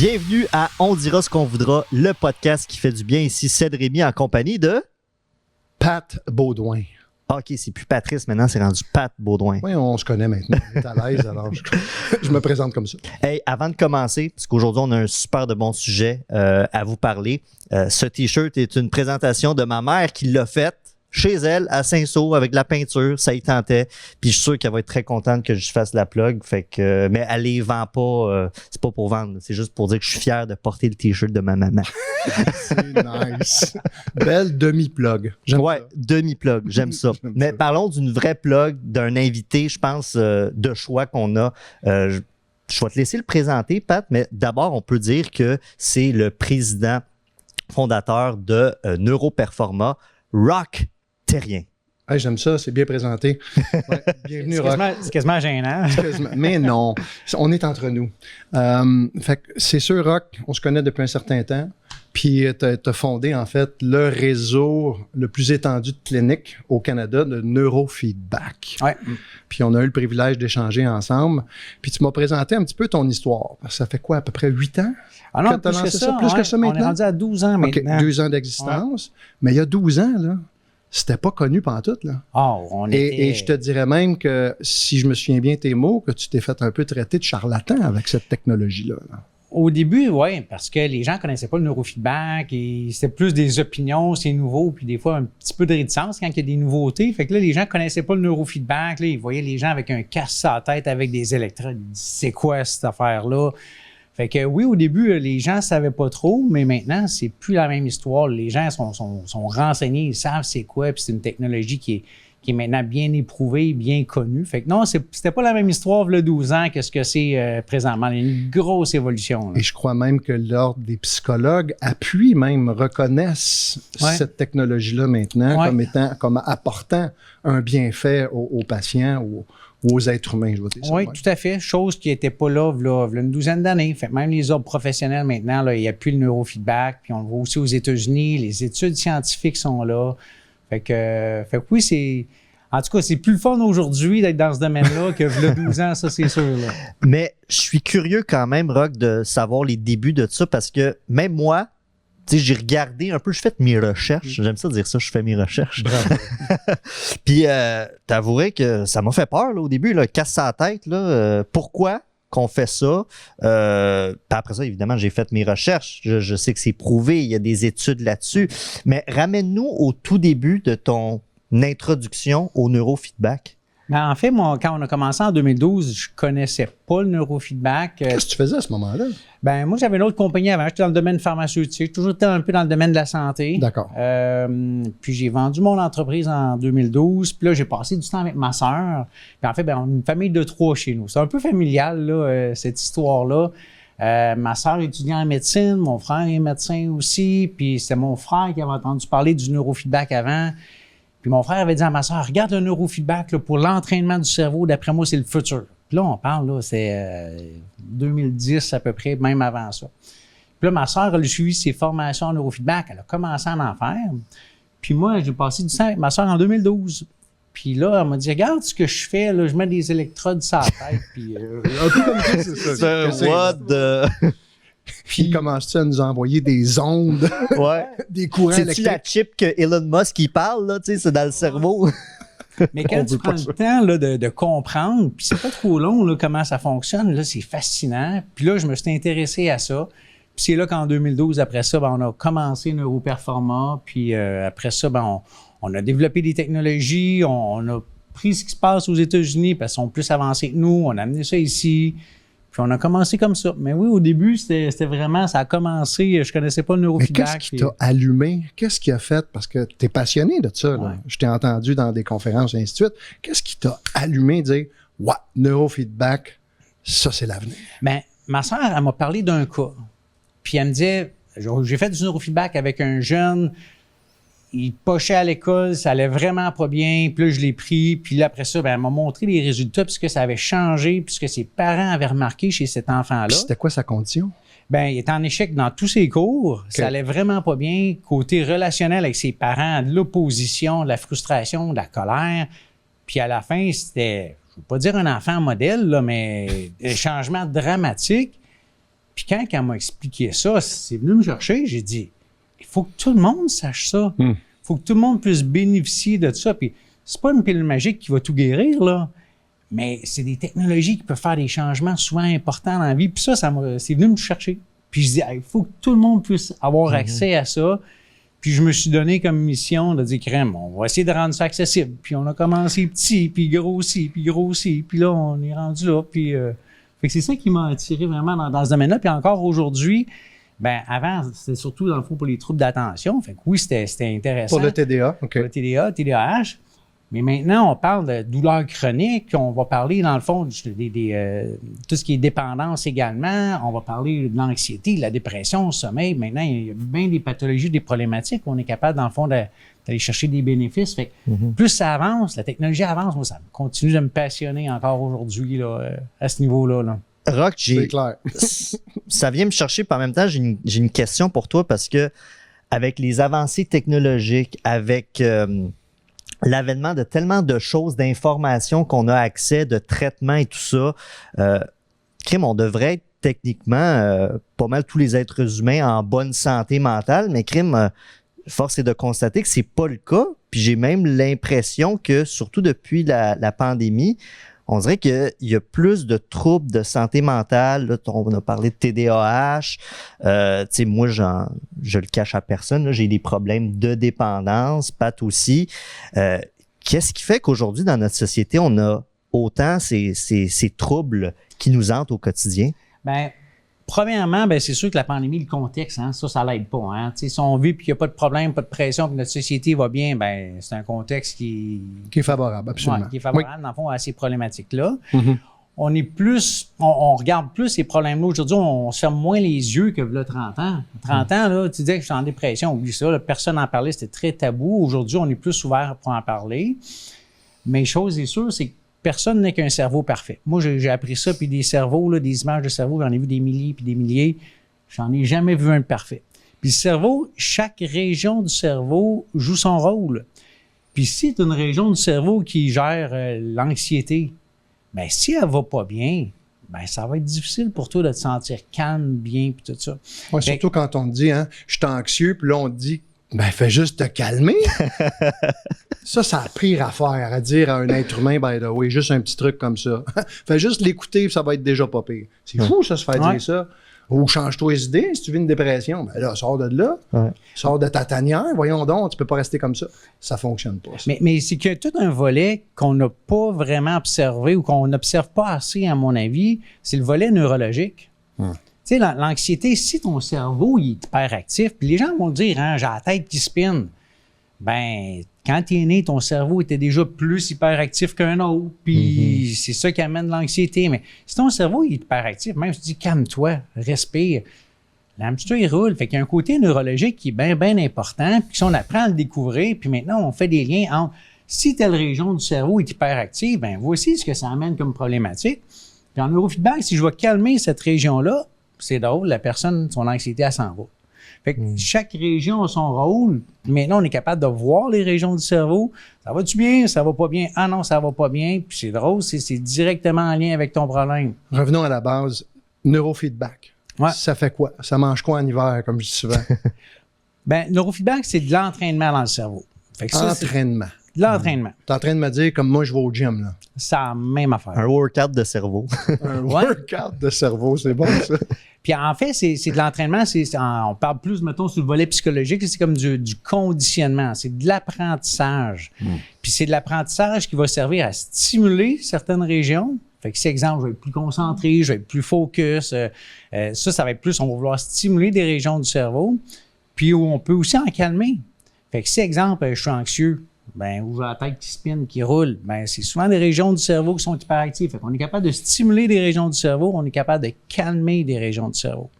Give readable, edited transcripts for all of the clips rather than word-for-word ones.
Bienvenue à On dira ce qu'on voudra, le podcast qui fait du bien. Ici, Céd Rémy en compagnie de... Pat Baudouin. OK, c'est plus Patrice maintenant, c'est rendu Pat Baudouin. Oui, on se connaît maintenant. On est à l'aise, alors je me présente comme ça. Hey, avant de commencer, parce qu'aujourd'hui, on a un super de bon sujet à vous parler. Ce T-shirt est une présentation de ma mère qui l'a faite chez elle, à Saint-Saul, avec de la peinture. Ça y tentait. Puis je suis sûr qu'elle va être très contente que je fasse la plug. Fait que, mais elle les vend pas. C'est pas pour vendre. C'est juste pour dire que je suis fier de porter le T-shirt de ma maman. C'est nice. Belle demi-plug. Ouais, demi-plug. J'aime ça. Mais parlons d'une vraie plug, d'un invité, je pense, de choix qu'on a. Je vais te laisser le présenter, Pat, mais d'abord, on peut dire que c'est le président fondateur de Neuroperforma, Roch Terrien. Hey, j'aime ça, c'est bien présenté. Ouais, bienvenue, Roch. C'est quasiment gênant. Mais non, on est entre nous. Fait que c'est sûr, Roch, on se connaît depuis un certain temps. Puis tu as fondé, en fait, le réseau le plus étendu de cliniques au Canada de neurofeedback. Ouais. Puis on a eu le privilège d'échanger ensemble. Puis tu m'as présenté un petit peu ton histoire. Ça fait quoi, à peu près 8 ans? Ah non, plus que ça. Plus que ça maintenant? On est rendu à 12 ans maintenant. OK, 2 ans d'existence. Ouais. Mais il y a 12 ans, là, c'était pas connu pantoute, là. Oh, on était... Et je te dirais même que, si je me souviens bien tes mots, que tu t'es fait un peu traiter de charlatan avec cette technologie-là. Là. Au début, oui, parce que les gens ne connaissaient pas le neurofeedback et c'était plus des opinions, c'est nouveau, puis des fois un petit peu de réticence quand il y a des nouveautés. Fait que là, les gens ne connaissaient pas le neurofeedback. Là, ils voyaient les gens avec un casque à la tête avec des électrodes. Ils disaient, c'est quoi cette affaire-là? Fait que oui, au début, les gens ne savaient pas trop, mais maintenant, c'est plus la même histoire. Les gens sont renseignés, ils savent c'est quoi, puis c'est une technologie qui est maintenant bien éprouvée, bien connue. Fait que non, c'était pas la même histoire il y a 12 ans que ce que c'est présentement. Il y a une grosse évolution. Là. Et je crois même que l'Ordre des psychologues appuie même, reconnaissent cette technologie-là maintenant comme apportant un bienfait aux patients ou aux êtres humains, je veux dire ça. Oui, tout à fait. Chose qui n'était pas là il y a une douzaine d'années. Fait que même les ordres professionnels maintenant, là, ils appuient le neurofeedback. Puis on le voit aussi aux États-Unis. Les études scientifiques sont là. Fait que oui, c'est... En tout cas, c'est plus le fun aujourd'hui d'être dans ce domaine-là que il y a 12 ans, ça, c'est sûr. Là. Mais je suis curieux quand même, Roch, de savoir les débuts de ça parce que même moi, tu sais, j'ai regardé un peu, j'ai fait mes recherches. J'aime ça dire ça, je fais mes recherches. Bravo. Puis, t'avouerais que ça m'a fait peur là, au début, là, casse la tête. Là, pourquoi qu'on fait ça? Puis après ça, évidemment, j'ai fait mes recherches. Je sais que c'est prouvé, il y a des études là-dessus. Mais ramène-nous au tout début de ton introduction au neurofeedback. Ben, en fait, moi, quand on a commencé en 2012, je connaissais pas le neurofeedback. Qu'est-ce que tu faisais à ce moment-là? Ben moi, j'avais une autre compagnie avant. J'étais dans le domaine pharmaceutique. Toujours été un peu dans le domaine de la santé. D'accord. Puis j'ai vendu mon entreprise en 2012. Puis là, j'ai passé du temps avec ma sœur. Puis en fait, on est une famille de 3 chez nous. C'est un peu familial, là, cette histoire-là. Ma sœur étudiait en médecine. Mon frère est médecin aussi. Puis c'était mon frère qui avait entendu parler du neurofeedback avant. Puis mon frère avait dit à ma sœur, regarde le neurofeedback là, pour l'entraînement du cerveau. D'après moi, c'est le futur. Puis là, on parle, là, c'est 2010 à peu près, même avant ça. Puis là, ma sœur, elle a suivi ses formations en neurofeedback. Elle a commencé à en faire. Puis moi, j'ai passé du temps avec ma sœur en 2012. Puis là, elle m'a dit, regarde ce que je fais, là, je mets des électrodes sur la tête. Puis, un peu comme ça, c'est ça. Puis commences-tu à nous envoyer des ondes, des courants électriques? C'est-tu la chip que Elon Musk il parle, là, tu sais, c'est dans le cerveau? Mais quand tu prends le temps là, de comprendre, puis c'est pas trop long là, comment ça fonctionne, là, c'est fascinant. Puis là, je me suis intéressé à ça. Puis c'est là qu'en 2012, après ça, on a commencé Neuroperforma. Puis après ça, on a développé des technologies, on a pris ce qui se passe aux États-Unis parce qu'ils sont plus avancés que nous, on a amené ça ici. Puis on a commencé comme ça. Mais oui, au début, c'était vraiment, ça a commencé, je connaissais pas le neurofeedback. Mais qu'est-ce qui t'a allumé? Qu'est-ce qui a fait? Parce que tu es passionné de ça. Là. Je t'ai entendu dans des conférences et ainsi de suite. Qu'est-ce qui t'a allumé de dire, ouais, neurofeedback, ça, c'est l'avenir? Bien, ma sœur, elle m'a parlé d'un cas. Puis elle me disait, j'ai fait du neurofeedback avec un jeune, il pochait à l'école, ça allait vraiment pas bien. Puis là, je l'ai pris. Puis là, après ça, elle m'a montré les résultats puisque ça avait changé, puisque ses parents avaient remarqué chez cet enfant-là. Puis c'était quoi sa condition? Bien, il était en échec dans tous ses cours. Okay. Ça allait vraiment pas bien. Côté relationnel avec ses parents, de l'opposition, de la frustration, de la colère. Puis à la fin, c'était, je ne veux pas dire un enfant modèle, là, mais des changements dramatiques. Puis quand elle m'a expliqué ça, c'est venu me chercher, j'ai dit, il faut que tout le monde sache ça. Il faut que tout le monde puisse bénéficier de ça. Puis c'est pas une pilule magique qui va tout guérir, là. Mais c'est des technologies qui peuvent faire des changements souvent importants dans la vie. Puis ça c'est venu me chercher. Puis je dis, il faut que tout le monde puisse avoir accès à ça. Puis je me suis donné comme mission de dire, crème, on va essayer de rendre ça accessible. Puis on a commencé petit, puis grossi. Puis là, on est rendu là. Puis fait que c'est ça qui m'a attiré vraiment dans ce domaine-là. Puis encore aujourd'hui, ben avant, c'était surtout dans le fond pour les troubles d'attention. Fait que oui, c'était intéressant. Pour le TDA, OK. Pour le TDA, TDAH. Mais maintenant, on parle de douleurs chroniques. On va parler, dans le fond, tout ce qui est dépendance également. On va parler de l'anxiété, de la dépression, le sommeil. Maintenant, il y a bien des pathologies, des problématiques. On est capable, dans le fond, d'aller chercher des bénéfices. Fait que plus ça avance, la technologie avance. Moi, ça continue de me passionner encore aujourd'hui là, à ce niveau-là. Là. Rock, C'est clair. ça vient me chercher, puis en même temps, j'ai une question pour toi parce que avec les avancées technologiques, avec l'avènement de tellement de choses, d'informations qu'on a accès, de traitements et tout ça, crime, on devrait être techniquement pas mal tous les êtres humains en bonne santé mentale, mais crime, force est de constater que c'est pas le cas. Puis j'ai même l'impression que, surtout depuis la pandémie, on dirait qu'il y a plus de troubles de santé mentale. Là, on a parlé de TDAH. Tu sais, moi, je le cache à personne. Là, j'ai des problèmes de dépendance, Pat aussi. Qu'est-ce qui fait qu'aujourd'hui, dans notre société, on a autant ces troubles qui nous hantent au quotidien? Bien, premièrement, ben c'est sûr que la pandémie, le contexte, hein, ça l'aide pas. Hein. Si on vit et qu'il n'y a pas de problème, pas de pression, que notre société va bien, ben c'est un contexte qui est favorable, absolument. Ouais, qui est favorable, dans le fond, à ces problématiques-là. On est plus, on regarde plus ces problèmes-là. Aujourd'hui, on se ferme moins les yeux que là 30 ans. 30 ans, là, tu disais que je suis en dépression, oublie ça, là, personne n'en parlait, c'était très tabou. Aujourd'hui, on est plus ouvert pour en parler. Mais chose est sûre, c'est que personne n'est qu'un cerveau parfait. Moi, j'ai appris ça, puis des cerveaux, là, des images de cerveau, j'en ai vu des milliers puis des milliers. J'en ai jamais vu un parfait. Puis le cerveau, chaque région du cerveau joue son rôle. Puis si c'est une région du cerveau qui gère l'anxiété, bien, si elle va pas bien, bien, ça va être difficile pour toi de te sentir calme, bien, puis tout ça. Ouais, surtout quand on te dit, hein, je suis anxieux, puis là, on te dit, ben, fais juste te calmer. Ça a pire affaire à dire à un être humain, by the way, juste un petit truc comme ça. Fais juste l'écouter, puis ça va être déjà pas pire. C'est fou, ça, se faire dire ça. Ou change-toi les idées, si tu vis une dépression, ben là, sors de là, sors de ta tanière, voyons donc, tu peux pas rester comme ça. Ça fonctionne pas, ça. Mais c'est qu'il y a tout un volet qu'on n'a pas vraiment observé ou qu'on n'observe pas assez, à mon avis, c'est le volet neurologique. Tu sais, l'anxiété, si ton cerveau il est hyperactif, puis les gens vont le dire, hein, j'ai la tête qui spinne, ben quand tu es né, ton cerveau était déjà plus hyperactif qu'un autre, puis c'est ça qui amène l'anxiété. Mais si ton cerveau il est hyperactif, même si tu dis calme-toi, respire, l'hamster il roule. Fait qu'il y a un côté neurologique qui est bien, bien important, puis si on apprend à le découvrir, puis maintenant on fait des liens entre si telle région du cerveau est hyperactive, ben voici ce que ça amène comme problématique. Puis en neurofeedback, si je vais calmer cette région-là, c'est drôle, la personne, son anxiété, elle s'en va. Fait que chaque région a son rôle. Maintenant, on est capable de voir les régions du cerveau. Ça va-tu bien? Ça va pas bien? Ah non, ça va pas bien. Puis c'est drôle, c'est directement en lien avec ton problème. Revenons à la base. Neurofeedback. Ouais. Ça fait quoi? Ça mange quoi en hiver, comme je dis souvent? Bien, neurofeedback, c'est de l'entraînement dans le cerveau. Fait que ça, Entraînement. de l'entraînement. Tu es en train de me dire comme moi, je vais au gym, là. C'est la même affaire. Un workout de cerveau. Un workout de cerveau, c'est bon, ça. Puis en fait, c'est de l'entraînement. On parle plus, mettons, sur le volet psychologique. C'est comme du conditionnement. C'est de l'apprentissage. Puis c'est de l'apprentissage qui va servir à stimuler certaines régions. Fait que si, exemple, je vais être plus concentré, je vais être plus focus. Ça va être plus, on va vouloir stimuler des régions du cerveau. Puis on peut aussi en calmer. Fait que si, exemple, je suis anxieux, ben, ou j'ai la tête qui spinne, qui roule, ben, c'est souvent des régions du cerveau qui sont hyperactives. Fait qu'on est capable de stimuler des régions du cerveau, on est capable de calmer des régions du cerveau.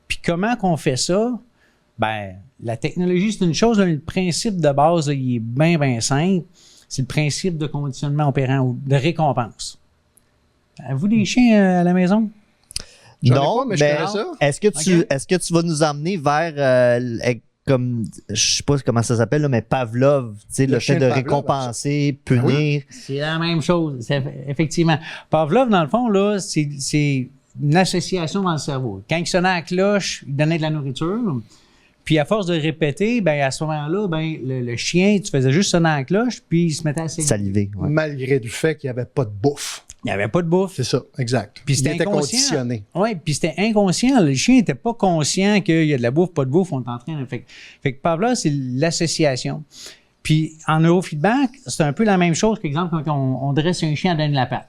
Puis comment qu'on fait ça? Ben, la technologie, c'est une chose, là, le principe de base, là, il est bien, bien simple. C'est le principe de conditionnement opérant ou de récompense. Avez-vous des chiens à la maison? Non, mais je connais ça. Est-ce que tu vas nous emmener vers comme je sais pas comment ça s'appelle là, mais Pavlov, tu sais, le fait de récompenser, punir. C'est la même chose, effectivement. Pavlov, dans le fond, là, c'est une association dans le cerveau. Quand il sonnait à la cloche, il donnait de la nourriture. Puis à force de répéter, ben à ce moment-là, ben le chien, tu faisais juste sonner à la cloche, puis il se mettait à Saliver. Ouais. Malgré le fait qu'il n'y avait pas de bouffe. Il n'y avait pas de bouffe. C'est ça, exact. Puis il c'était était inconscient. conditionné. Oui, puis c'était inconscient. Le chien n'était pas conscient qu'il y a de la bouffe, pas de bouffe, on est en train de... Fait que Pavlov, c'est l'association. Puis en neurofeedback, c'est un peu la même chose qu'exemple quand on dresse un chien à donner la patte.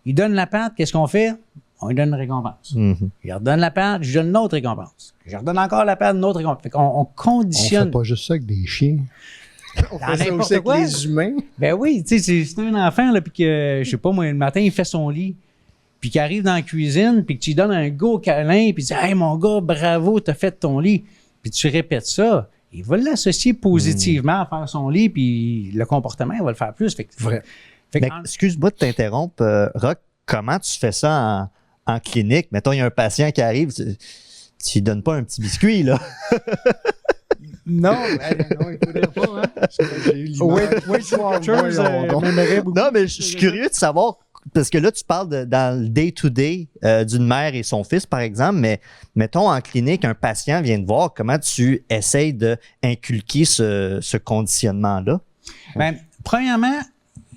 Il donne la patte, qu'est-ce qu'on fait? On lui donne une récompense. Mhm. Il redonne la patte, je lui donne une autre récompense. Je redonne encore la patte, une autre récompense. Fait qu'on conditionne. On fait pas juste ça avec des chiens. On Dans fait ça n'importe aussi avec quoi. les humains. Ben oui, tu sais, c'est un enfant, là, puis que, je sais pas, moi, le matin, il fait son lit, puis qu'il arrive dans la cuisine, puis que tu lui donnes un gros câlin, puis tu dis « Hey, mon gars, bravo, t'as fait ton lit. » Puis tu répètes ça, il va l'associer positivement à faire son lit, puis le comportement, il va le faire plus. Fait que, Vrai. fait que Mais excuse-moi de t'interrompre, Roch, comment tu fais ça en clinique? Mettons, il y a un patient qui arrive, tu lui donnes pas un petit biscuit, là. non, Non, il faudrait pas, hein? J'ai eu l'image. Weight Watchers m'aimerait beaucoup. Non, mais je suis curieux de savoir, parce que là, tu parles dans le day-to-day d'une mère et son fils, par exemple, mais mettons en clinique, un patient vient te voir, comment tu essayes d'inculquer ce conditionnement-là? Ben, premièrement,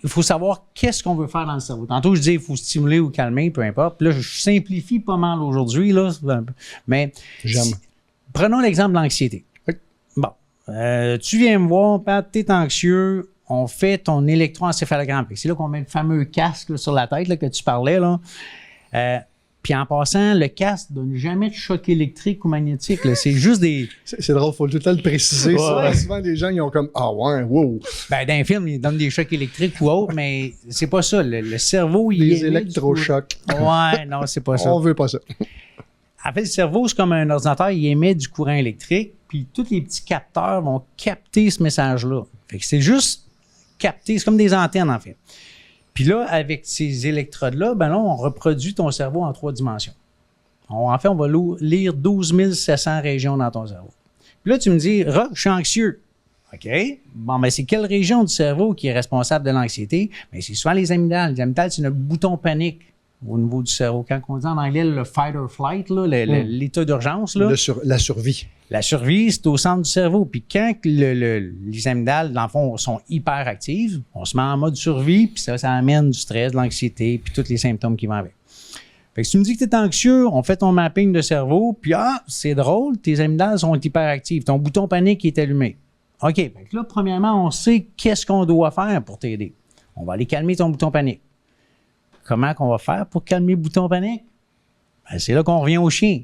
il faut savoir qu'est-ce qu'on veut faire dans le cerveau. Tantôt, je dis il faut stimuler ou calmer, peu importe. Puis là, je simplifie pas mal aujourd'hui, là. Mais J'aime. Prenons l'exemple de l'anxiété. Oui. Bon. Tu viens me voir, Pat, t'es anxieux, on fait ton électroencéphalogramme. C'est là qu'on met le fameux casque là, sur la tête là, que tu parlais. Là. Puis en passant, le casque ne donne jamais de choc électrique ou magnétique. Là. C'est juste des... C'est drôle, il faut tout le temps le préciser. Ouais. Ça. Souvent, les gens, ils ont comme « Ah ouais, wow! Ben, dans un film, ils donnent des chocs électriques ou autre, mais c'est pas ça. Le cerveau, il Les émet du électrochocs. Ouais, non, c'est pas ça. On veut pas ça. En fait, le cerveau, c'est comme un ordinateur, il émet du courant électrique, puis tous les petits capteurs vont capter ce message-là. Fait que c'est juste capter, c'est comme des antennes, en fait. Puis là, avec ces électrodes-là, ben là, on reproduit ton cerveau en 3 dimensions. En fait, on va lire 12 700 régions dans ton cerveau. Puis là, tu me dis, Roch, je suis anxieux. OK. Bon, ben c'est quelle région du cerveau qui est responsable de l'anxiété? Bien, c'est souvent les amygdales. Les amygdales, c'est notre bouton panique au niveau du cerveau. Quand on dit en anglais le fight or flight, là, l'état d'urgence, là, La survie. la survie, c'est au centre du cerveau. Puis quand les amygdales, dans le fond, sont hyper actives, on se met en mode survie, puis ça amène du stress, de l'anxiété, puis tous les symptômes qui vont avec. Fait que si tu me dis que tu es anxieux, on fait ton mapping de cerveau, puis c'est drôle, tes amygdales sont hyper actives, ton bouton panique est allumé. OK, fait que là, premièrement, on sait qu'est-ce qu'on doit faire pour t'aider. On va aller calmer ton bouton panique. Comment qu'on va faire pour calmer le bouton panique? Ben, c'est là qu'on revient au chien.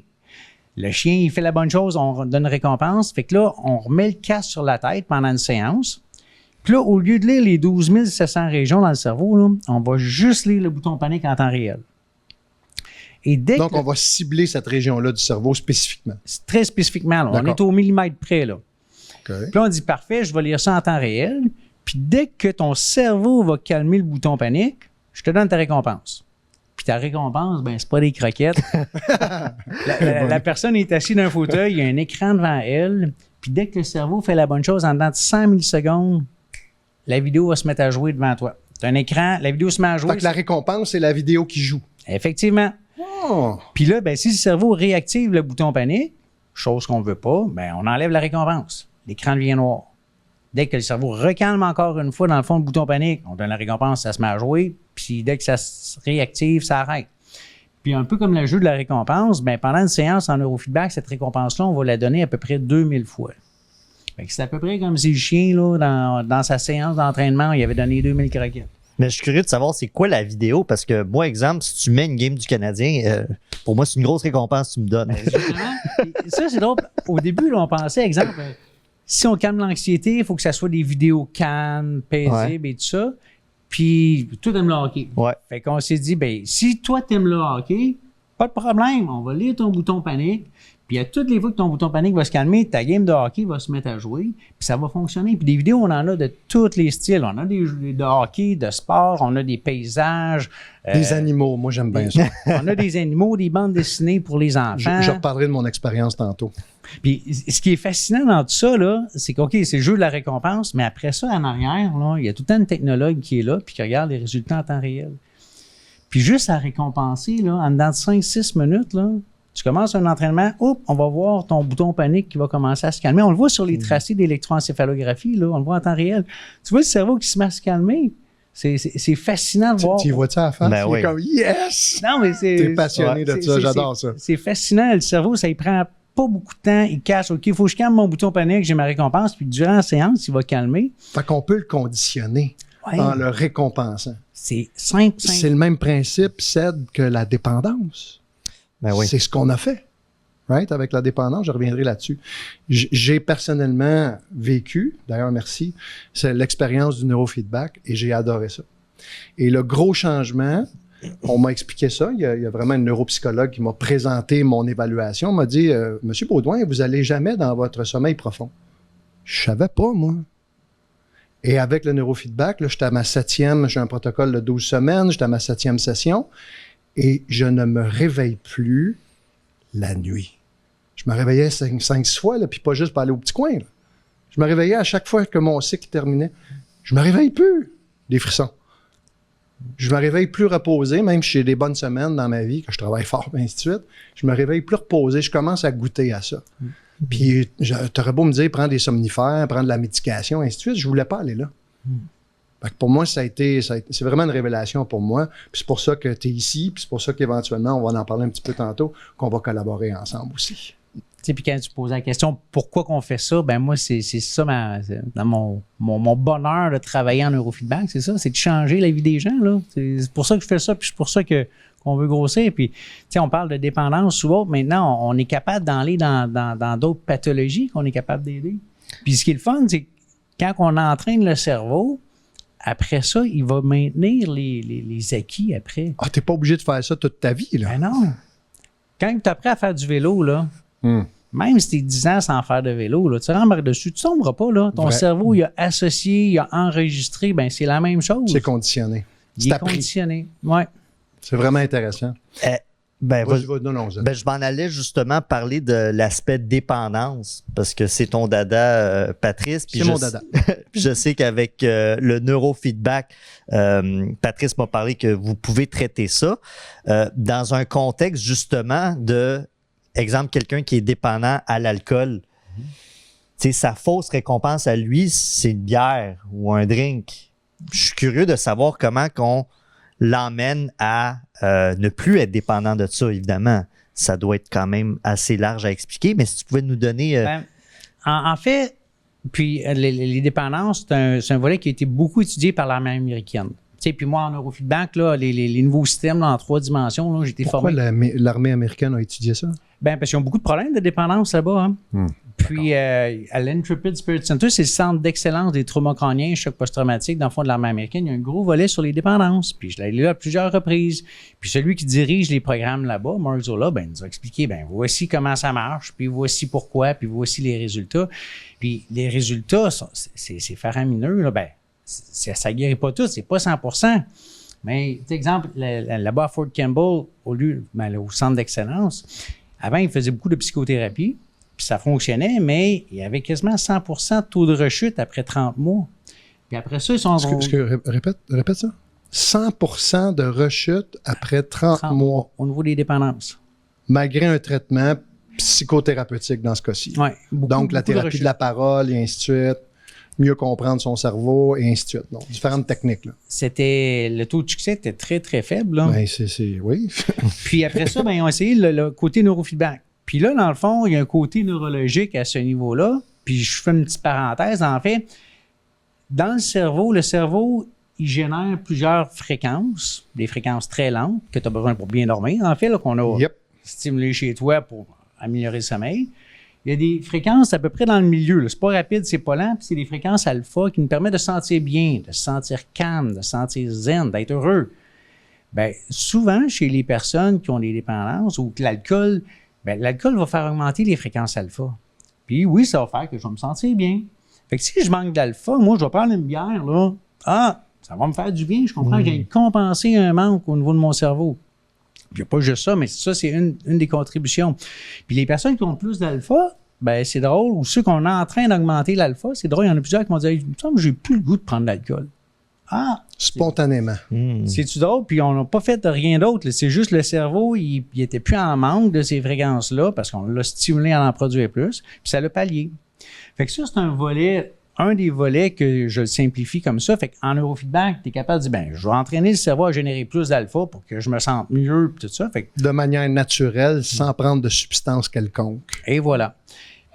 Le chien, il fait la bonne chose, on donne une récompense. Fait que là, on remet le casque sur la tête pendant une séance. Puis là, au lieu de lire les 12 700 régions dans le cerveau, là, on va juste lire le bouton panique en temps réel. Et dès Donc, que on va cibler cette région-là du cerveau spécifiquement. très spécifiquement, là, on D'accord. est au millimètre près. Là. OK. Puis là, on dit parfait, je vais lire ça en temps réel. Puis dès que ton cerveau va calmer le bouton panique, je te donne ta récompense. Puis ta récompense, ben c'est pas des croquettes. la personne est assise dans un fauteuil, il y a un écran devant elle. Puis dès que le cerveau fait la bonne chose, en dedans de 100 millisecondes, la vidéo va se mettre à jouer devant toi. Tu as un écran, la vidéo se met à jouer. Fait que la récompense, c'est la vidéo qui joue. Effectivement. Oh! Puis là, ben, si le cerveau réactive le bouton panique, chose qu'on ne veut pas, ben, on enlève la récompense. L'écran devient noir. Dès que le cerveau recalme encore une fois dans le fond le bouton panique, on donne la récompense, ça se met à jouer. Puis dès que ça se réactive, ça arrête. Puis un peu comme le jeu de la récompense, ben, pendant une séance en neurofeedback, cette récompense-là, on va la donner à peu près 2000 fois. Fait que c'est à peu près comme si le chien, là, dans sa séance d'entraînement, il avait donné 2000 croquettes. Mais je suis curieux de savoir c'est quoi la vidéo, parce que moi, exemple, si tu mets une game du Canadien, pour moi, c'est une grosse récompense que tu me donnes. Ben, justement, ça, c'est drôle. Au début, là, on pensait, exemple, si on calme l'anxiété, il faut que ça soit des vidéos calmes, paisibles et tout ça. Puis, toi, t'aimes le hockey. Ouais. Fait qu'on s'est dit, ben, si toi, t'aimes le hockey, pas de problème, on va lire ton bouton panique. Puis, à toutes les fois que ton bouton panique va se calmer, ta game de hockey va se mettre à jouer. Puis, ça va fonctionner. Puis, des vidéos, on en a de tous les styles. On a des jeux de hockey, de sport, on a des paysages. Des animaux, moi, j'aime bien ça. On a des animaux, des bandes dessinées pour les enfants. Je reparlerai de mon expérience tantôt. Puis, ce qui est fascinant dans tout ça, là, c'est qu'OK, c'est le jeu de la récompense, mais après ça, en arrière, là, il y a tout le temps une technologue qui est là puis qui regarde les résultats en temps réel. Puis juste à récompenser, là, en dedans de 5-6 minutes, là, tu commences un entraînement, on va voir ton bouton panique qui va commencer à se calmer. On le voit sur les tracés d'électroencéphalographie, là, on le voit en temps réel. Tu vois le cerveau qui se met à se calmer. C'est fascinant de voir. Tu vois-tu à la face? Ben oui. Comme yes! Non, mais c'est. T'es passionné de ça, j'adore ça. C'est fascinant. Le cerveau, ça y prend pas beaucoup de temps. Il cache, OK, il faut que je calme mon bouton panique, j'ai ma récompense. Puis durant la séance, il va calmer. Fait qu'on peut le conditionner en le récompensant. C'est simple. C'est le même principe, Ced, que la dépendance. Ben oui. C'est ce qu'on a fait. Right? Avec la dépendance, je reviendrai là-dessus. J'ai personnellement vécu, d'ailleurs merci, c'est l'expérience du neurofeedback et j'ai adoré ça. Et le gros changement, on m'a expliqué ça, il y a vraiment un neuropsychologue qui m'a présenté mon évaluation, m'a dit « Monsieur Baudouin, vous n'allez jamais dans votre sommeil profond. » Je savais pas, moi. Et avec le neurofeedback, là, j'étais à ma 7e, j'ai un protocole de 12 semaines, j'étais à ma 7e session et je ne me réveille plus la nuit. Je me réveillais 5-6 fois, là, puis pas juste pour aller au petit coin. Là. Je me réveillais à chaque fois que mon cycle terminait. Je me réveille plus. Des frissons. Je me réveille plus reposé, même si j'ai des bonnes semaines dans ma vie, que je travaille fort, et ainsi de suite. Je me réveille plus reposé. Je commence à goûter à ça. Puis, t'aurais beau me dire, prends des somnifères, prends de la médication, ainsi de suite. Je voulais pas aller là. Fait que pour moi, c'est vraiment une révélation pour moi. Puis c'est pour ça que tu es ici, puis c'est pour ça qu'éventuellement, on va en parler un petit peu tantôt, qu'on va collaborer ensemble aussi. Tu sais, puis quand tu poses la question pourquoi qu'on fait ça, ben moi, c'est ça dans mon bonheur de travailler en neurofeedback, c'est ça, c'est de changer la vie des gens, là. C'est pour ça que je fais ça, puis c'est pour ça qu'on veut grossir. Puis, tu sais, on parle de dépendance ou autre. Maintenant, on est capable d'aller dans d'autres pathologies qu'on est capable d'aider. Puis ce qui est le fun, c'est que quand on entraîne le cerveau, après ça, il va maintenir les acquis après. Ah, t'es pas obligé de faire ça toute ta vie, là. Ben non. Quand tu apprends à faire du vélo, là, même si tu es 10 ans sans faire de vélo, là, tu rembarques dessus, tu ne tomberas pas. Là. Ton cerveau, il a associé, il a enregistré, ben c'est la même chose. C'est conditionné. Il est conditionné. Ouais. C'est vraiment intéressant. Je m'en allais justement parler de l'aspect dépendance, parce que c'est ton dada, Patrice. C'est mon dada. Puis je sais qu'avec le neurofeedback, Patrice m'a parlé que vous pouvez traiter ça dans un contexte justement de, exemple, quelqu'un qui est dépendant à l'alcool. Tu sais, sa fausse récompense à lui, c'est une bière ou un drink. Je suis curieux de savoir comment qu'on l'emmène à ne plus être dépendant de ça, évidemment. Ça doit être quand même assez large à expliquer, mais si tu pouvais nous donner... En fait, puis les dépendances, c'est un volet qui a été beaucoup étudié par l'armée américaine. Tu sais, puis moi, en neurofeedback, là, les nouveaux systèmes là, en 3 dimensions, là, j'ai été formé. Pourquoi l'armée américaine a étudié ça? Ben, parce qu'ils ont beaucoup de problèmes de dépendance là-bas. Hein. Puis, à l'Intrepid Spirit Center, c'est le centre d'excellence des traumas crâniens, chocs post-traumatiques dans le fond de l'armée américaine. Il y a un gros volet sur les dépendances. Puis, je l'ai lu à plusieurs reprises. Puis, celui qui dirige les programmes là-bas, Mark Zola, ben, il nous a expliqué, ben, voici comment ça marche, puis voici pourquoi, puis voici les résultats. Puis, les résultats, c'est faramineux, là. Ben, ça ne guérit pas tout, c'est pas 100%. Mais, exemple, là-bas à Fort Campbell, au centre d'excellence, avant, ils faisaient beaucoup de psychothérapie. Puis ça fonctionnait, mais il y avait quasiment 100% de taux de rechute après 30 mois. Puis après ça, ils sont... Répète ça. 100% de rechute après 30 mois. Au niveau des dépendances. Malgré un traitement psychothérapeutique dans ce cas-ci. Ouais, donc, la thérapie de la parole et ainsi de suite, mieux comprendre son cerveau et ainsi de suite. Donc, différentes techniques. Là. Le taux de succès était très, très faible. Là. Ben, oui. Puis après ça, ben, ils ont essayé le côté neurofeedback. Puis là, dans le fond, il y a un côté neurologique à ce niveau-là. Puis je fais une petite parenthèse. En fait, dans le cerveau, il génère plusieurs fréquences, des fréquences très lentes que tu as besoin pour bien dormir, en fait, là, qu'on a stimulé chez toi pour améliorer le sommeil. Il y a des fréquences à peu près dans le milieu. C'est pas rapide, c'est pas lent, puis c'est des fréquences alpha qui nous permettent de se sentir bien, de se sentir calme, de se sentir zen, d'être heureux. Bien, souvent, chez les personnes qui ont des dépendances ou que l'alcool va faire augmenter les fréquences alpha. Puis oui, ça va faire que je vais me sentir bien. Fait que si je manque d'alpha, moi, je vais prendre une bière, là. Ah, ça va me faire du bien. Je comprends que j'ai compensé un manque au niveau de mon cerveau. Il n'y a pas juste ça, mais ça, c'est une des contributions. Puis les personnes qui ont plus d'alpha, ben c'est drôle, ou ceux qu'on est en train d'augmenter l'alpha, c'est drôle, il y en a plusieurs qui m'ont dit « Il me semble que j'ai plus le goût de prendre de l'alcool. » Ah! Spontanément. C'est-tu d'autre? Puis on n'a pas fait rien d'autre. Là. C'est juste le cerveau, il était plus en manque de ces fréquences-là parce qu'on l'a stimulé à en produire plus. Puis ça l'a pallié. Fait que ça, c'est un des volets que je le simplifie comme ça. Fait qu'en neurofeedback, tu es capable de dire, je vais entraîner le cerveau à générer plus d'alpha pour que je me sente mieux, puis tout ça. Fait que, de manière naturelle, sans prendre de substance quelconque. et voilà.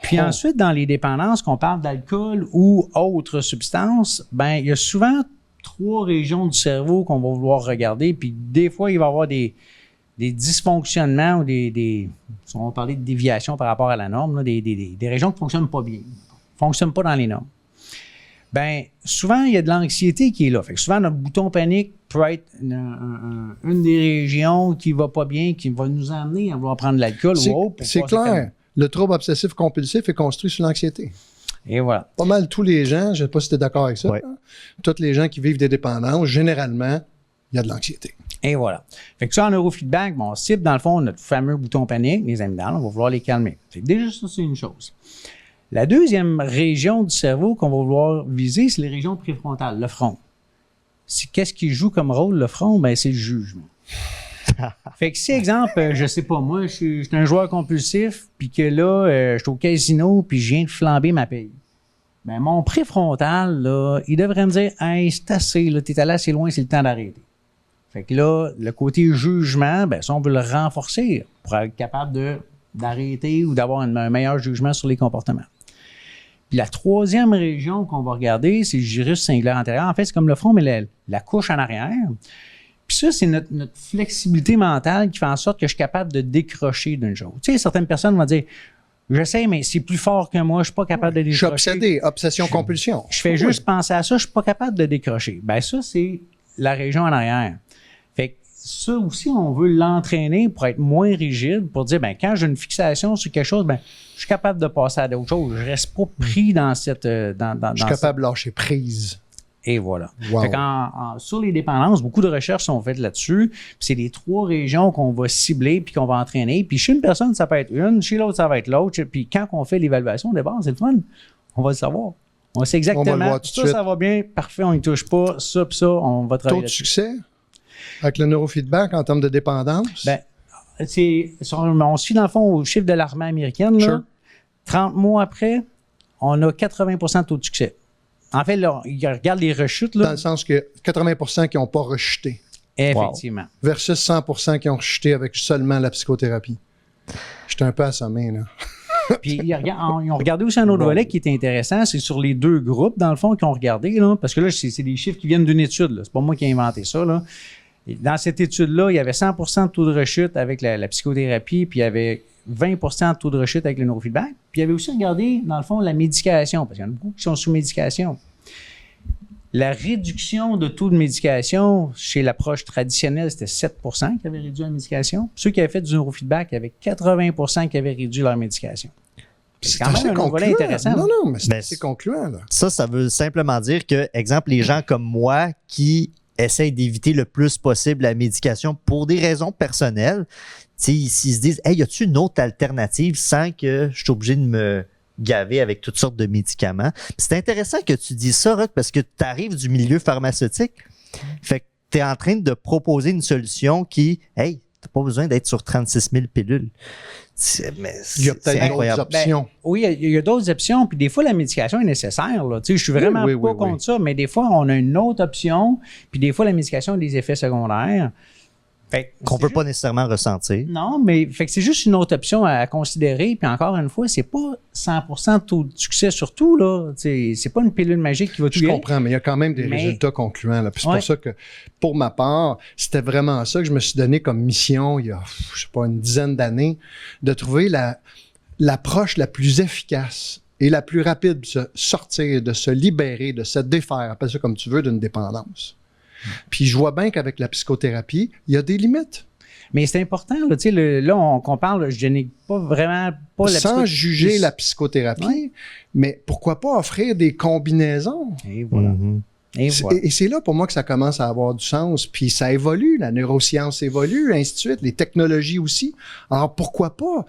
Puis ensuite, dans les dépendances, qu'on parle d'alcool ou autres substances, il y a souvent 3 régions du cerveau qu'on va vouloir regarder. Puis des fois, il va y avoir des dysfonctionnements ou on va parler de déviations par rapport à la norme, là, des régions qui ne fonctionnent pas bien, ne fonctionnent pas dans les normes. Souvent, il y a de l'anxiété qui est là. Fait que souvent, notre bouton panique peut être une des régions qui ne va pas bien, qui va nous amener à vouloir prendre de l'alcool ou autre. C'est clair. Le trouble obsessif-compulsif est construit sur l'anxiété. Et voilà. Pas mal tous les gens, je ne sais pas si tu es d'accord avec ça, tous les gens qui vivent des dépendances, généralement, il y a de l'anxiété. Et voilà. Fait que ça, en neurofeedback, on cible dans le fond notre fameux bouton panique, les amygdales, on va vouloir les calmer. Fait que déjà, ça, c'est une chose. La deuxième région du cerveau qu'on va vouloir viser, c'est les régions préfrontales, le front. Qu'est-ce qui joue comme rôle, le front? C'est le jugement. Fait que si, exemple, je sais pas, moi, je suis un joueur compulsif, puis que là, je suis au casino, puis je viens de flamber ma paye. Mon préfrontal, là, il devrait me dire, hey, c'est assez, là, t'es allé assez loin, c'est le temps d'arrêter. Fait que là, le côté jugement, ça, on veut le renforcer pour être capable d'arrêter ou d'avoir un meilleur jugement sur les comportements. Puis la troisième région qu'on va regarder, c'est le gyrus singulaire antérieur. En fait, c'est comme le front, mais la couche en arrière. Puis ça, c'est notre flexibilité mentale qui fait en sorte que je suis capable de décrocher d'une chose. Tu sais, certaines personnes vont dire, je sais, mais c'est plus fort que moi, je suis pas capable de décrocher. Je suis obsédé, obsession-compulsion. Je fais juste penser à ça, je suis pas capable de décrocher. Ça, c'est la région en arrière. Fait que ça aussi, on veut l'entraîner pour être moins rigide, pour dire, quand j'ai une fixation sur quelque chose, je suis capable de passer à d'autres choses. Je reste pas pris dans cette... je suis capable de lâcher prise. Et voilà. Wow. Fait sur les dépendances, beaucoup de recherches sont faites là-dessus. Puis c'est les 3 régions qu'on va cibler puis qu'on va entraîner. Puis chez une personne, ça peut être une, chez l'autre, ça va être l'autre. Puis quand on fait l'évaluation des bases, c'est le fun. On va le savoir. On sait exactement. On va le voir tout de suite. Ça va bien, parfait, on n'y touche pas. Ça, puis ça, on va travailler. Taux de succès avec le neurofeedback en termes de dépendance? On suit dans le fond au chiffre de l'armée américaine. Là. Sure. 30 mois après, on a 80% de taux de succès. En fait, là, il regarde les rechutes. Là. Dans le sens que 80% qui n'ont pas rechuté. Effectivement. Wow. Versus 100% qui ont rechuté avec seulement la psychothérapie. J'étais un peu assommé, là. Puis ils ont regardé aussi un autre volet qui est intéressant, c'est sur les 2 groupes, dans le fond, qu'ils ont regardé, là, parce que là, c'est des chiffres qui viennent d'une étude. Là. C'est pas moi qui ai inventé ça. Là. Et dans cette étude-là, il y avait 100% de taux de rechute avec la psychothérapie, puis il y avait 20% de taux de rechute avec le neurofeedback. Puis il y avait aussi regardé, dans le fond, la médication, parce qu'il y en a beaucoup qui sont sous médication. La réduction de taux de médication chez l'approche traditionnelle, c'était 7% qui avaient réduit la médication. Ceux qui avaient fait du neurofeedback, il y avait 80% qui avaient réduit leur médication. C'est quand même un volet intéressant. Non, mais c'est assez concluant. Là. Ça veut simplement dire que, exemple, les gens comme moi qui essayent d'éviter le plus possible la médication pour des raisons personnelles, s'ils se disent, hey, y a-t-il une autre alternative sans que je suis obligé de me gaver avec toutes sortes de médicaments? C'est intéressant que tu dises ça, Roch, parce que tu arrives du milieu pharmaceutique. Fait que tu es en train de proposer une solution qui, hey, t'as pas besoin d'être sur 36 000 pilules. Il y a peut-être d'autres options. Oui, il y a d'autres options. Puis des fois, la médication est nécessaire. Là. Je suis vraiment pas contre ça, mais des fois, on a une autre option. Puis des fois, la médication a des effets secondaires. Qu'on ne peut pas nécessairement ressentir. Non, mais c'est juste une autre option à considérer. Puis encore une fois, c'est pas 100% de taux de succès sur tout. Là. C'est pas une pilule magique qui va tout guérir. Je comprends, mais il y a quand même des résultats concluants. Là. Puis c'est pour ça que, pour ma part, c'était vraiment ça que je me suis donné comme mission il y a, je sais pas, une dizaine d'années, de trouver l'approche la plus efficace et la plus rapide de se sortir, de se libérer, de se défaire, appelle ça comme tu veux, d'une dépendance. Puis je vois bien qu'avec la psychothérapie, il y a des limites. Mais c'est important, là, qu'on parle, je n'ai pas vraiment pas la sans juger la psychothérapie, mais pourquoi pas offrir des combinaisons? Et voilà. Et c'est là pour moi que ça commence à avoir du sens. Puis ça évolue, la neuroscience évolue, ainsi de suite, les technologies aussi. Alors pourquoi pas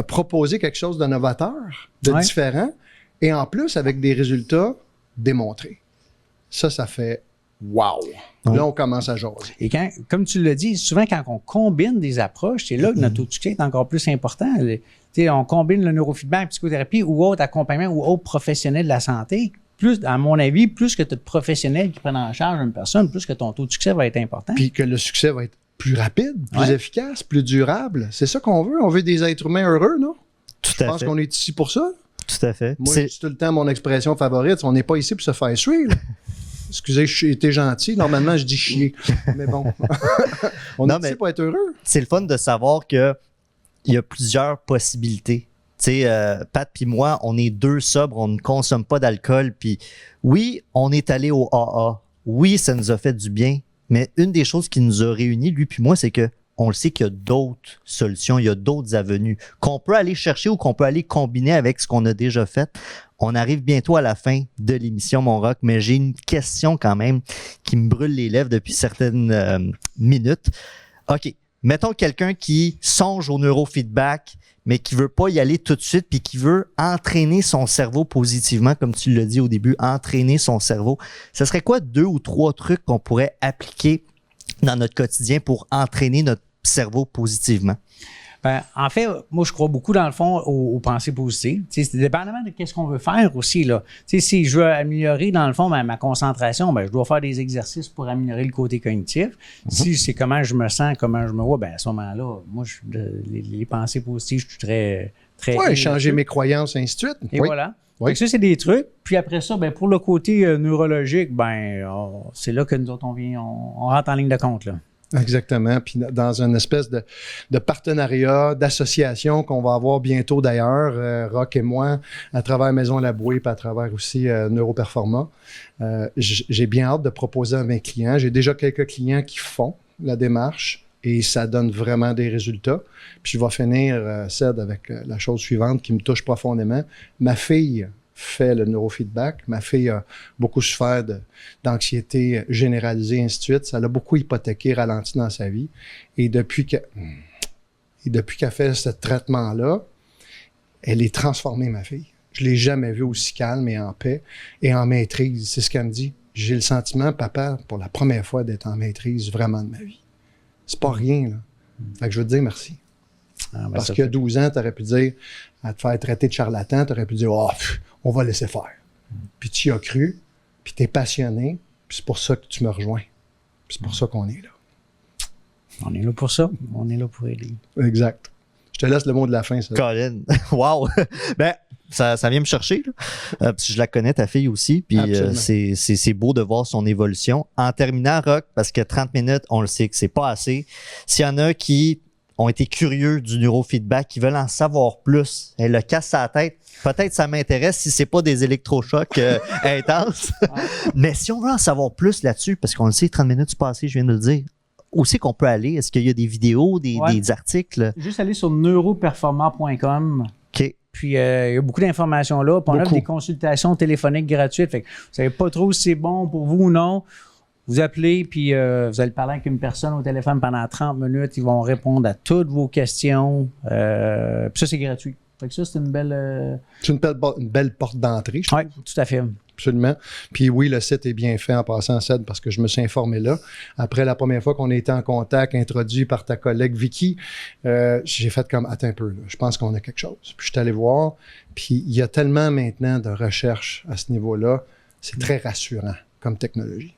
proposer quelque chose de novateur, de différent, et en plus avec des résultats démontrés. Ça fait wow! Ouais. Là, on commence à jaser. Et comme tu l'as dit, souvent quand on combine des approches, c'est là que notre taux de succès est encore plus important. On combine le neurofeedback, psychothérapie ou autre accompagnement ou autre professionnel de la santé. Plus, à mon avis, plus que tu as de professionnels qui prennent en charge une personne, plus que ton taux de succès va être important. Puis que le succès va être plus rapide, plus efficace, plus durable. C'est ça qu'on veut. On veut des êtres humains heureux, non? Tout Je à pense fait. qu'on est ici pour ça. Tout à fait. Moi, c'est tout le temps mon expression favorite. On n'est pas ici pour se faire suer. Excusez, j'ai été gentil. Normalement, je dis chier. Mais bon. On est ici pour être heureux. C'est le fun de savoir qu'il y a plusieurs possibilités. Tu sais, Pat puis moi, on est deux sobres, on ne consomme pas d'alcool. Puis oui, on est allé au AA. Oui, ça nous a fait du bien. Mais une des choses qui nous a réunis, lui puis moi, c'est que on le sait qu'il y a d'autres solutions, il y a d'autres avenues qu'on peut aller chercher ou qu'on peut aller combiner avec ce qu'on a déjà fait. On arrive bientôt à la fin de l'émission, mon Rock, mais j'ai une question quand même qui me brûle les lèvres depuis certaines minutes. OK, mettons quelqu'un qui songe au neurofeedback, mais qui veut pas y aller tout de suite, puis qui veut entraîner son cerveau positivement, comme tu l'as dit au début, entraîner son cerveau. Ce serait quoi 2 ou 3 trucs qu'on pourrait appliquer dans notre quotidien pour entraîner notre cerveau positivement? Ben, en fait, moi, je crois beaucoup, dans le fond, aux pensées positives. C'est dépendamment de ce qu'on veut faire aussi. Là. Si je veux améliorer, dans le fond, ma concentration, ben, je dois faire des exercices pour améliorer le côté cognitif. Si c'est comment je me sens, comment je me vois, ben, à ce moment-là, moi, les pensées positives, je suis très... Oui, changer mes croyances, ainsi de suite. Et voilà. Oui. Donc ça, c'est des trucs. Puis après ça, ben, pour le côté neurologique, ben, c'est là que nous autres, on rentre en ligne de compte, là. Exactement. Puis dans une espèce de partenariat, d'association qu'on va avoir bientôt d'ailleurs, Rock et moi, à travers Maison Labouée, puis à travers aussi Neuroperforma. J'ai bien hâte de proposer à mes clients. J'ai déjà quelques clients qui font la démarche et ça donne vraiment des résultats. Puis je vais finir, Ced, avec la chose suivante qui me touche profondément. Ma fille fait le neurofeedback. Ma fille a beaucoup souffert d'anxiété généralisée, ainsi de suite. Ça l'a beaucoup hypothéqué, ralenti dans sa vie. Et depuis qu'elle fait ce traitement-là, elle est transformée, ma fille. Je ne l'ai jamais vue aussi calme et en paix et en maîtrise. C'est ce qu'elle me dit. J'ai le sentiment, papa, pour la première fois, d'être en maîtrise vraiment de ma vie. C'est pas rien, là. Fait que je veux te dire merci. Parce qu'il y a 12 ans, tu aurais pu dire, à te faire traiter de charlatan, tu aurais pu dire, on va laisser faire. Puis tu y as cru, puis tu es passionné, puis c'est pour ça que tu me rejoins. Puis c'est pour ça qu'on est là. On est là pour ça. On est là pour aider. Exact. Je te laisse le mot de la fin, ça. Colin, wow! Ben, ça vient me chercher, là. Parce que je la connais, ta fille aussi, puis c'est beau de voir son évolution. En terminant, Rock, parce que 30 minutes, on le sait que c'est pas assez. S'il y en a qui ont été curieux du neurofeedback, qui veulent en savoir plus, elle le casse sa tête. Peut-être ça m'intéresse si c'est pas des électrochocs intenses. Mais si on veut en savoir plus là-dessus, parce qu'on le sait, 30 minutes passées, je viens de le dire, où c'est qu'on peut aller? Est-ce qu'il y a des vidéos, des articles? Juste aller sur neuroperformant.com. OK. Puis, il y a beaucoup d'informations là. Puis on offre des consultations téléphoniques gratuites. Fait que vous ne savez pas trop si c'est bon pour vous ou non. Vous appelez, puis vous allez parler avec une personne au téléphone pendant 30 minutes. Ils vont répondre à toutes vos questions. Puis ça, c'est gratuit. Fait que ça, c'est une belle... C'est une belle porte d'entrée, je trouve. Oui, tout à fait. Absolument. Puis oui, le site est bien fait en passant, Ced, parce que je me suis informé là. Après la première fois qu'on a été en contact, introduit par ta collègue Vicky, j'ai fait comme, attends un peu, là, je pense qu'on a quelque chose. Puis je suis allé voir, puis il y a tellement maintenant de recherche à ce niveau-là, c'est très rassurant comme technologie.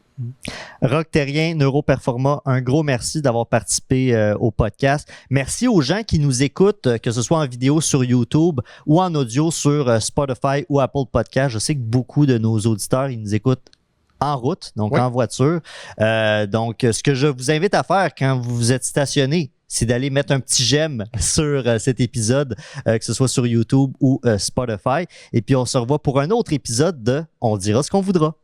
Rock Terrien, Neuroperforma, un gros merci d'avoir participé au podcast. Merci aux gens qui nous écoutent, que ce soit en vidéo sur YouTube ou en audio sur Spotify ou Apple Podcast. Je sais que beaucoup de nos auditeurs, ils nous écoutent en route, donc en voiture. Donc, ce que je vous invite à faire quand vous êtes stationné, c'est d'aller mettre un petit j'aime sur cet épisode, que ce soit sur YouTube ou Spotify. Et puis, on se revoit pour un autre épisode de On dira ce qu'on voudra.